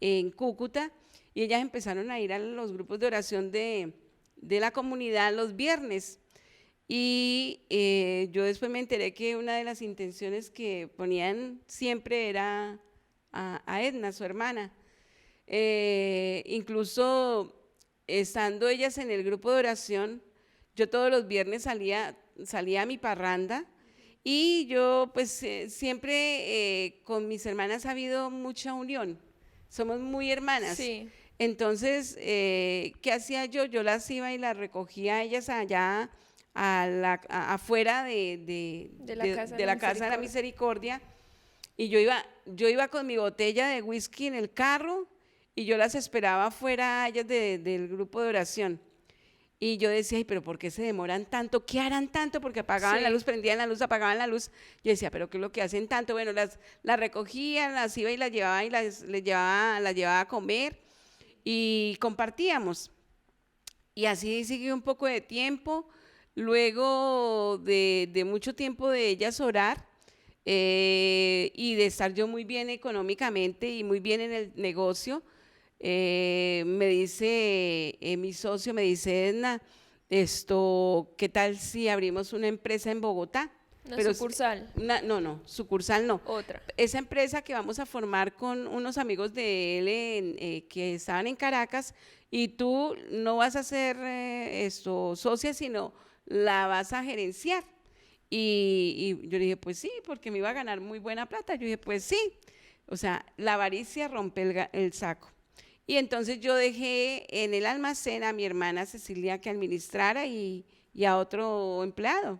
en Cúcuta y ellas empezaron a ir a los grupos de oración de la comunidad los viernes. Y yo después me enteré que una de las intenciones que ponían siempre era a Edna, su hermana. Incluso estando ellas en el grupo de oración, yo todos los viernes salía a mi parranda y yo pues siempre con mis hermanas ha habido mucha unión, somos muy hermanas. Sí. Entonces, ¿qué hacía yo? Yo las iba y las recogía a ellas allá afuera de la Casa de la Misericordia y yo iba con mi botella de whisky en el carro y yo las esperaba afuera a ellas del grupo de oración. Y yo decía, ay, pero ¿por qué se demoran tanto? ¿Qué harán tanto? Porque apagaban la luz, prendían la luz, apagaban la luz. Yo decía, pero ¿qué es lo que hacen tanto? Bueno, las recogía, las iba y las llevaba y las llevaba a comer y compartíamos. Y así siguió un poco de tiempo. Luego de mucho tiempo de ellas orar y de estar yo muy bien económicamente y muy bien en el negocio, me dice mi socio, me dice, Edna, ¿qué tal si abrimos una empresa en Bogotá? Pero sucursal. No, sucursal no. Otra. Esa empresa que vamos a formar con unos amigos de él que estaban en Caracas y tú no vas a ser socia, sino la vas a gerenciar. Y yo dije, pues sí, porque me iba a ganar muy buena plata. Yo dije, pues sí. O sea, la avaricia rompe el saco. Y entonces yo dejé en el almacén a mi hermana Cecilia que administrara y a otro empleado.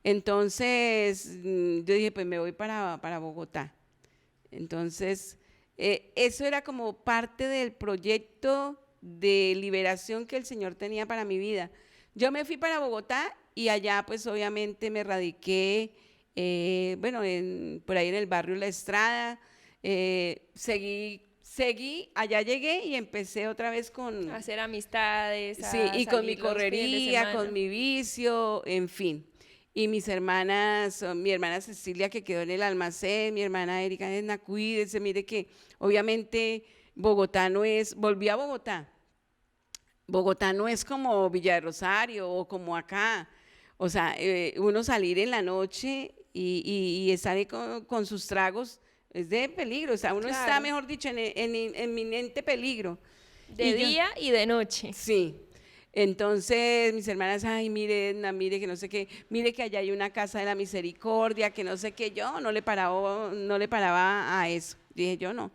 Entonces yo dije, pues me voy para Bogotá. Entonces, eso era como parte del proyecto de liberación que el Señor tenía para mi vida. Yo me fui para Bogotá y allá pues obviamente me radiqué, bueno, por ahí en el barrio La Estrada, seguí, allá llegué y empecé otra vez con... Hacer amistades. Sí, y con mi correría, con mi vicio, en fin. Y mis hermanas, mi hermana Cecilia que quedó en el almacén, mi hermana Erika, cuídese, mire que obviamente Bogotá no es, volví a Bogotá. Bogotá no es como Villa de Rosario o como acá. O sea, uno salir en la noche y estar ahí con sus tragos es de peligro. O sea, uno está, mejor dicho, en inminente peligro. De día y de noche. Sí. Entonces mis hermanas, ay, mire, Edna, mire que no sé qué, mire que allá hay una Casa de la Misericordia, que no sé qué, yo no le paraba a eso. Dije, yo no.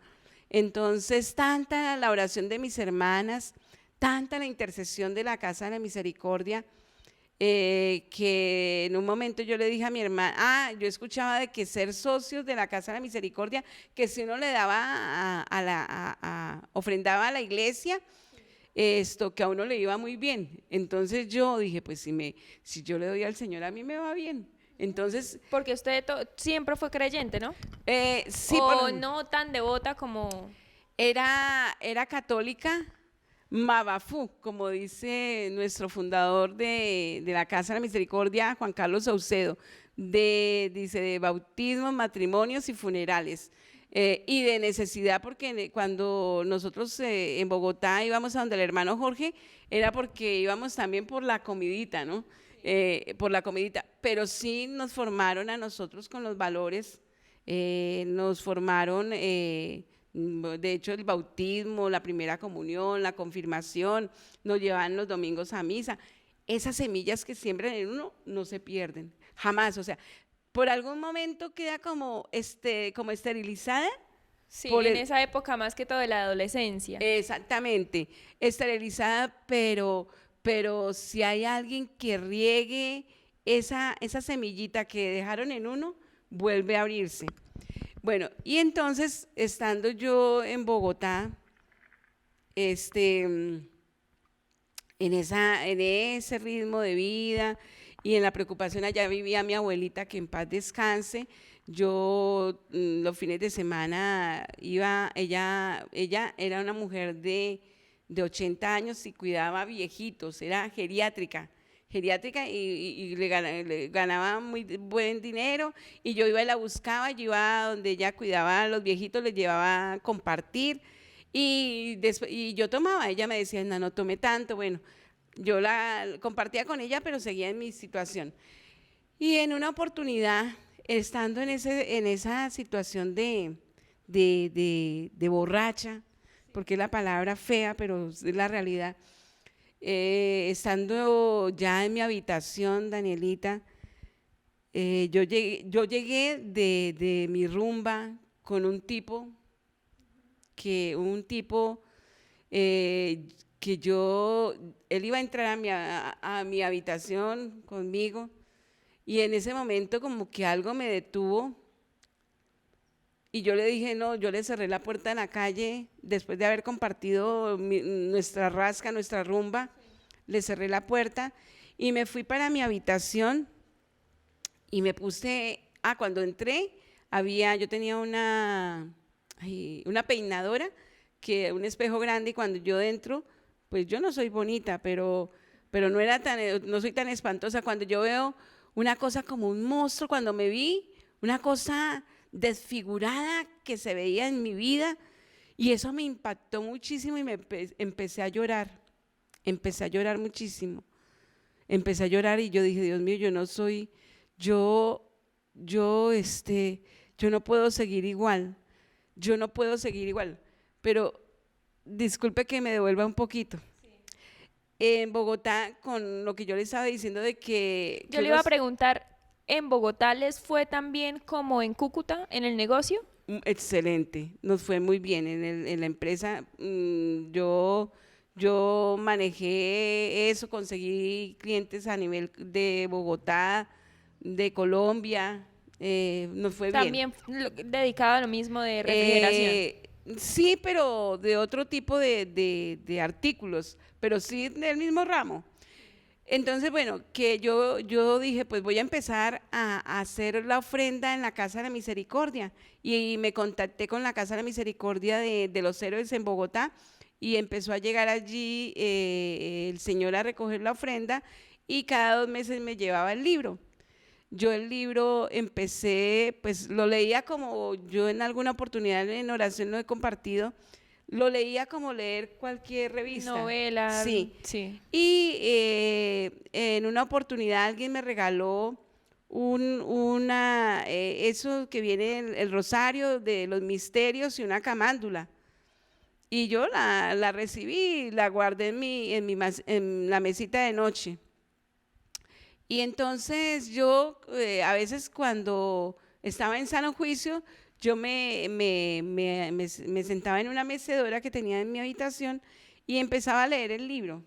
Entonces, tanta la oración de mis hermanas, tanta la intercesión de la Casa de la Misericordia, que en un momento yo le dije a mi hermana, yo escuchaba de que ser socios de la Casa de la Misericordia, que si uno le daba ofrendaba a la iglesia, que a uno le iba muy bien. Entonces yo dije, pues si yo le doy al Señor, a mí me va bien. Entonces, porque usted siempre fue creyente, ¿no? Sí. O no tan devota como... Era católica, Mabafú, como dice nuestro fundador de la Casa de la Misericordia, Juan Carlos Saucedo, dice de bautismos, matrimonios y funerales. Y de necesidad, porque cuando nosotros en Bogotá íbamos a donde el hermano Jorge, era porque íbamos también por la comidita, ¿no? Por la comidita, pero sí nos formaron a nosotros con los valores, nos formaron, de hecho el bautismo, la primera comunión, la confirmación, nos llevaban los domingos a misa. Esas semillas que siembran en uno no se pierden, jamás, o sea, por algún momento queda como esterilizada. Sí, en esa época más que todo de la adolescencia. Exactamente, esterilizada, pero si hay alguien que riegue esa semillita que dejaron en uno, vuelve a abrirse. Bueno, y entonces, estando yo en Bogotá, en ese ritmo de vida y en la preocupación, allá vivía mi abuelita, que en paz descanse. Yo los fines de semana iba, ella era una mujer de 80 años y cuidaba viejitos, era geriátrica y le ganaba muy buen dinero, y yo iba y la buscaba, yo iba donde ella cuidaba a los viejitos, les llevaba a compartir, y yo tomaba. Ella me decía, no tome tanto. Bueno, yo la compartía con ella, pero seguía en mi situación. Y en una oportunidad, estando en esa situación de borracha, porque es la palabra fea, pero es la realidad, estando ya en mi habitación, Danielita, yo llegué de mi rumba con un tipo que él iba a entrar a mi habitación conmigo, y en ese momento como que algo me detuvo, y yo le dije no. Yo le cerré la puerta en la calle, después de haber compartido nuestra rasca, nuestra rumba, le cerré la puerta y me fui para mi habitación, y me puse, cuando entré, yo tenía una peinadora, un espejo grande, y cuando yo entro, pues yo no soy bonita, pero no soy tan espantosa. Cuando yo veo una cosa como un monstruo, cuando me vi, una cosa desfigurada que se veía en mi vida, y eso me impactó muchísimo, y empecé a llorar muchísimo, empecé a llorar, y yo dije, Dios mío, yo no puedo seguir igual, pero disculpe que me devuelva un poquito. Sí. En Bogotá, con lo que yo le estaba diciendo de que… Yo le iba a preguntar, ¿en Bogotá les fue tan bien como en Cúcuta, en el negocio? Excelente, nos fue muy bien en la empresa. Yo manejé eso, conseguí clientes a nivel de Bogotá, de Colombia, nos fue bien. También dedicado a lo mismo de refrigeración. Sí, pero de otro tipo de artículos, pero sí del mismo ramo. Entonces, bueno, que yo dije, pues voy a empezar a hacer la ofrenda en la Casa de la Misericordia, y me contacté con la Casa de la Misericordia de los Héroes en Bogotá, y empezó a llegar allí el Señor a recoger la ofrenda, y cada 2 meses me llevaba el libro. Yo el libro empecé, pues lo leía como yo en alguna oportunidad en oración lo he compartido, lo leía como leer cualquier revista. Novela. Sí. Sí. Y en una oportunidad alguien me regaló eso que viene el rosario de los misterios y una camándula. Y yo la recibí, la guardé en la mesita de noche. Y entonces yo a veces cuando estaba en sano juicio, yo me sentaba en una mecedora que tenía en mi habitación y empezaba a leer el libro.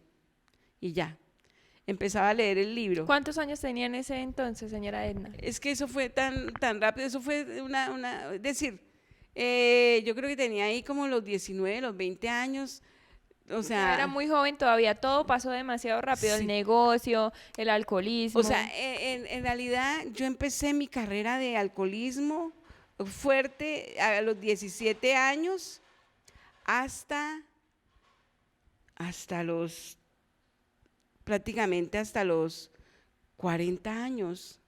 Y ya, empezaba a leer el libro. ¿Cuántos años tenía en ese entonces, señora Edna? Es que eso fue tan rápido, eso fue es decir, yo creo que tenía ahí como los 19, los 20 años. O sea, era muy joven todavía, todo pasó demasiado rápido, sí. El negocio, el alcoholismo. O sea, en realidad yo empecé mi carrera de alcoholismo fuerte a los 17 años prácticamente hasta los 40 años.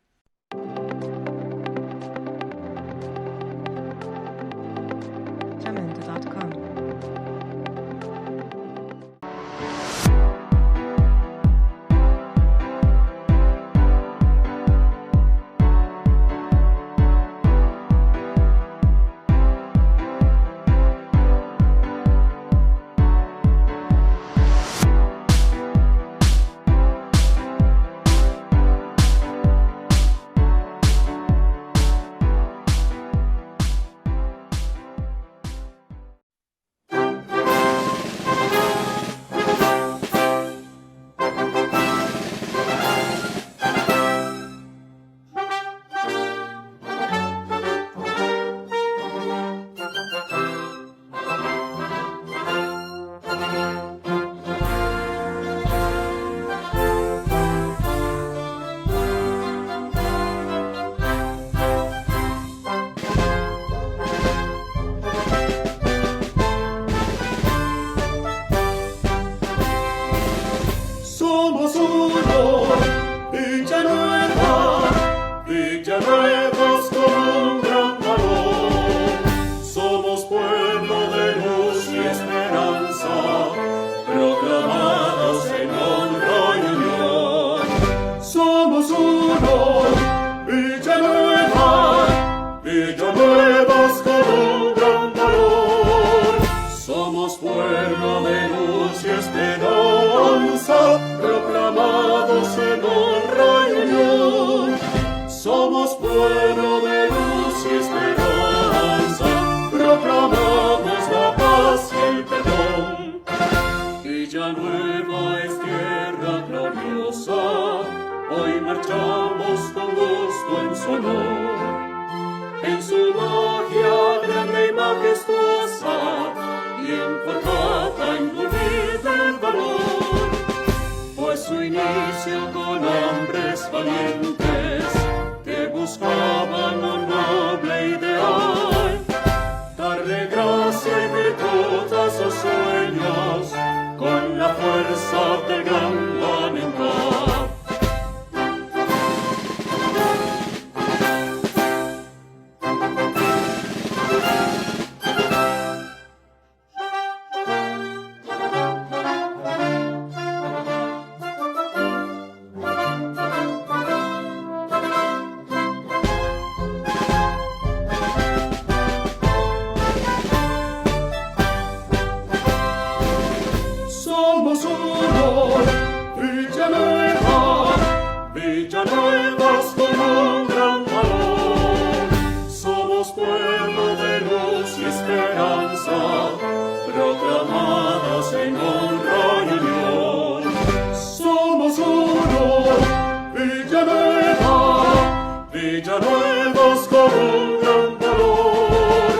un gran valor.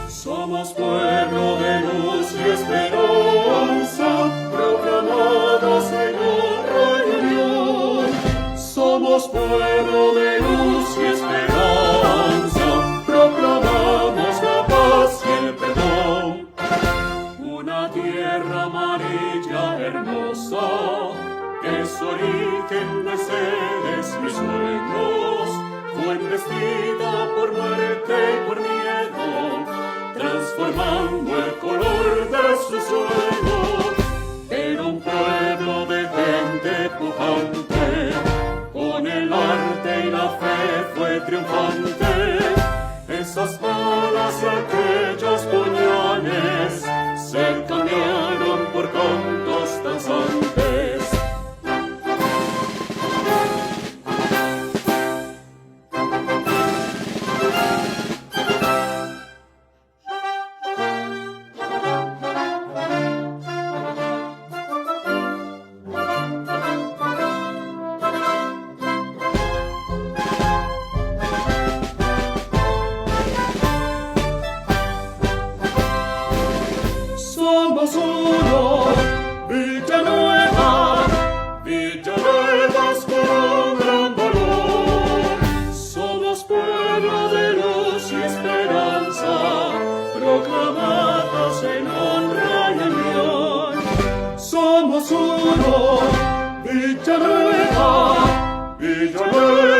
Somos pueblo de luz y esperanza, proclamados en honra y unión. Somos pueblo de luz y esperanza, proclamamos la paz y el perdón. Una tierra amarilla hermosa, que su origen de seres y sueños, fue embestida por muerte y por miedo, transformando el color de su suelo. Era un pueblo de gente pujante, con el arte y la fe fue triunfante. Esas balas y aquellos puñales se cambiaron por cantos danzantes. Somos uno, Villanueva, Villanuevas con un gran valor. Somos pueblo de luz y esperanza, proclamados en honra y unión. Somos uno, Villanueva, Villanueva.